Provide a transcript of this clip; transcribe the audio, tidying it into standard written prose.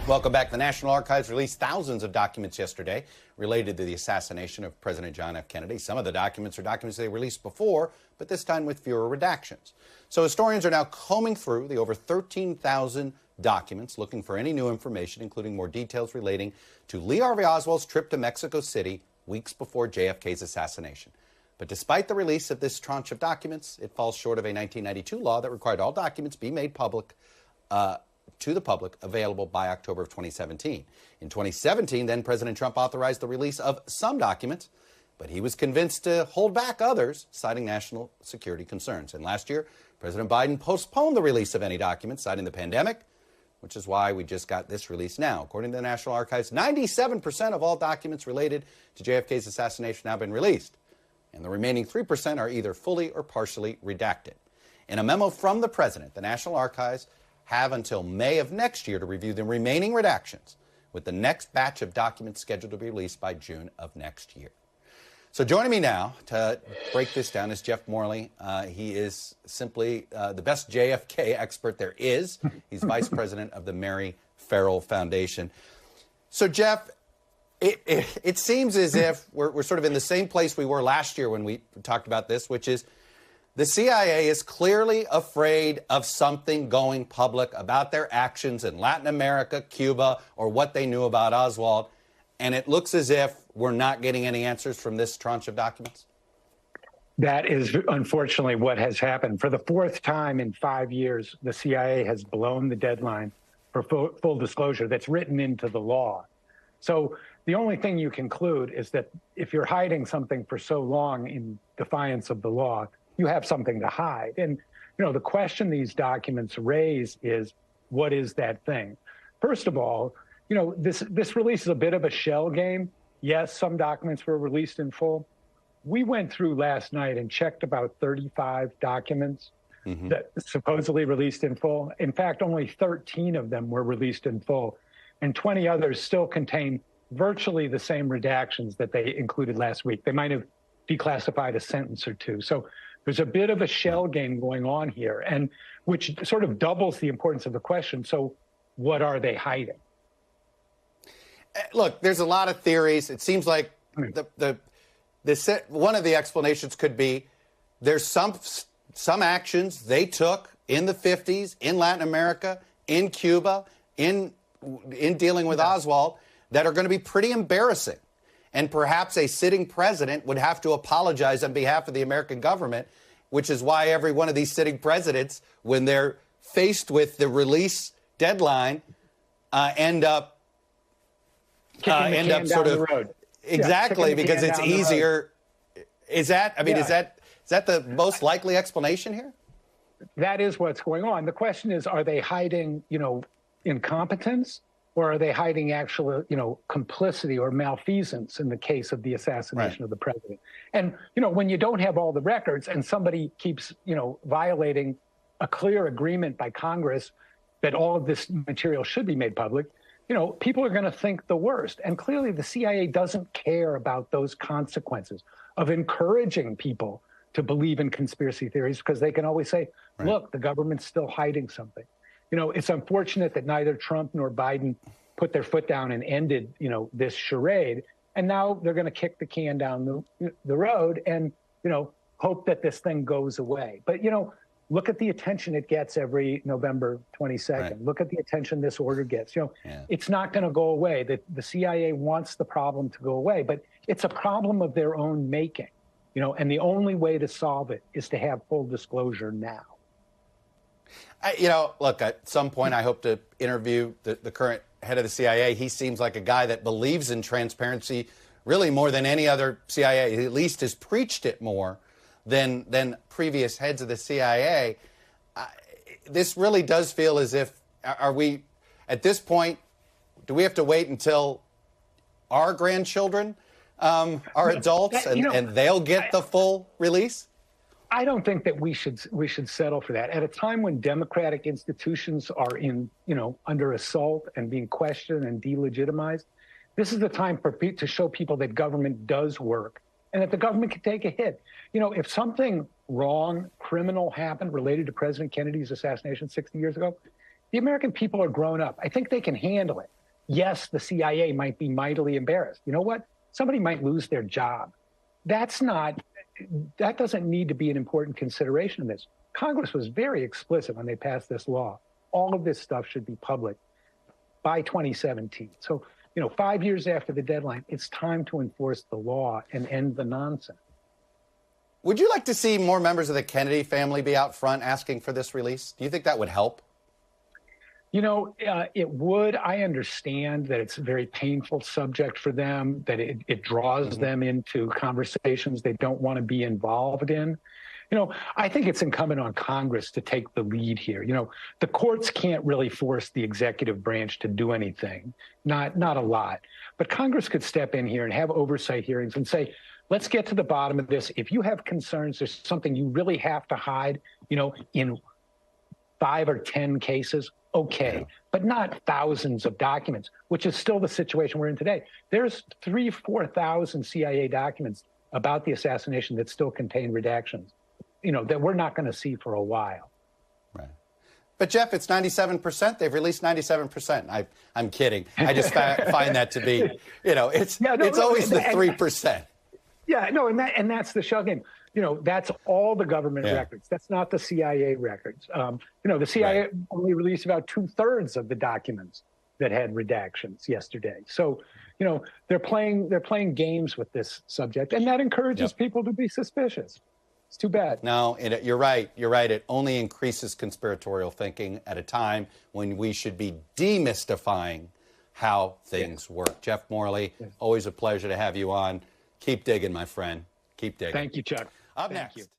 Welcome back. The National Archives released thousands of documents yesterday related to the assassination of President John F. Kennedy. Some of the documents are documents they released before, but this time with fewer redactions. So historians are now combing through the over 13,000 documents, looking for any new information, including more details relating to Lee Harvey Oswald's trip to Mexico City weeks before JFK's assassination. But despite the release of this tranche of documents, it falls short of a 1992 law that required all documents be made public to the public, available by October of 2017. In 2017, then President Trump authorized the release of some documents, but he was convinced to hold back others, citing national security concerns. And last year, President Biden postponed the release of any documents, citing the pandemic, which is why we just got this release now. According to the National Archives, 97% of all documents related to JFK's assassination have been released, and the remaining 3% are either fully or partially redacted. In a memo from the president, the National Archives have until May of next year to review the remaining redactions, with the next batch of documents scheduled to be released by June of next year. So joining me now to break this down is Jeff Morley. He is simply the best JFK expert there is. He's vice president of the Mary Ferrell Foundation. So Jeff, it seems as if we're sort of in the same place we were last year when we talked about this, which is the CIA is clearly afraid of something going public about their actions in Latin America, Cuba, or what they knew about Oswald. And it looks as if we're not getting any answers from this tranche of documents. That is unfortunately what has happened. For the fourth time in 5 years, the CIA has blown the deadline for full disclosure that's written into the law. So the only thing you conclude is that if you're hiding something for so long in defiance of the law, you have something to hide. And, you know, the question these documents raise is, what is that thing? First of all, you know, this release is a bit of a shell game. Yes, some documents were released in full. We went through last night and checked about 35 documents that supposedly released in full. In fact, only 13 of them were released in full, and 20 others still contain virtually the same redactions that they included last week. They might have declassified a sentence or two. So there's a bit of a shell game going on here, and which sort of doubles the importance of the question. So what are they hiding? Look, there's a lot of theories. It seems like one of the explanations could be there's some actions they took in the 50s in Latin America, in Cuba, in dealing with Oswald that are going to be pretty embarrassing. And perhaps a sitting president would have to apologize on behalf of the American government, which is why every one of these sitting presidents, when they're faced with the release deadline, end up sort of exactly because it's easier. Is that the most likely explanation here? That is what's going on. The question is, are they hiding, you know, incompetence? Or are they hiding actual, you know, complicity or malfeasance in the case of the assassination of the president? And, you know, when you don't have all the records and somebody keeps, you know, violating a clear agreement by Congress that all of this material should be made public, you know, people are going to think the worst. And clearly the CIA doesn't care about those consequences of encouraging people to believe in conspiracy theories, because they can always say, look, the government's still hiding something. You know, it's unfortunate that neither Trump nor Biden put their foot down and ended, you know, this charade. And now they're going to kick the can down the road and, you know, hope that this thing goes away. But, you know, look at the attention it gets every November 22nd. Look at the attention this order gets. You know, it's not going to go away. The CIA wants the problem to go away, but it's a problem of their own making, you know, and the only way to solve it is to have full disclosure now. You know, look, at some point I hope to interview the current head of the CIA. He seems like a guy that believes in transparency really more than any other CIA. He at least has preached it more than previous heads of the CIA. This really does feel as if, are we, at this point, do we have to wait until our grandchildren are adults and they'll get the full release? I don't think that we should settle for that. At a time when democratic institutions are in, you know, under assault and being questioned and delegitimized, this is the time to show people that government does work and that the government can take a hit. You know, if something wrong, criminal happened related to President Kennedy's assassination 60 years ago, The American people are grown up. I think they can handle it. Yes, the CIA might be mightily embarrassed. You know what? Somebody might lose their job. That doesn't need to be an important consideration in this. Congress was very explicit when they passed this law. All of this stuff should be public by 2017. So, 5 years after the deadline, it's time to enforce the law and end the nonsense. Would you like to see more members of the Kennedy family be out front asking for this release? Do you think that would help? It would. I understand that it's a very painful subject for them, that it draws them into conversations they don't want to be involved in. I think it's incumbent on Congress to take the lead here. The courts can't really force the executive branch to do anything, not a lot. But Congress could step in here and have oversight hearings and say, let's get to the bottom of this. If you have concerns, there's something you really have to hide, in 5 or 10 cases, okay, but not thousands of documents, which is still the situation we're in today. There's 3,000-4,000 CIA documents about the assassination that still contain redactions, that we're not going to see for a while. Right. But Jeff, it's 97%. They've released 97%. I'm kidding. I just find that to be, it's always the 3%. Yeah, no, and that's the shell game. That's all the government records. That's not the CIA records. The CIA only released about 2/3 of the documents that had redactions yesterday. So, they're playing games with this subject, and that encourages people to be suspicious. It's too bad. No, you're right. You're right. It only increases conspiratorial thinking at a time when we should be demystifying how things work. Jeff Morley, always a pleasure to have you on. Keep digging, my friend. Keep digging. Thank you, Chuck. Up next.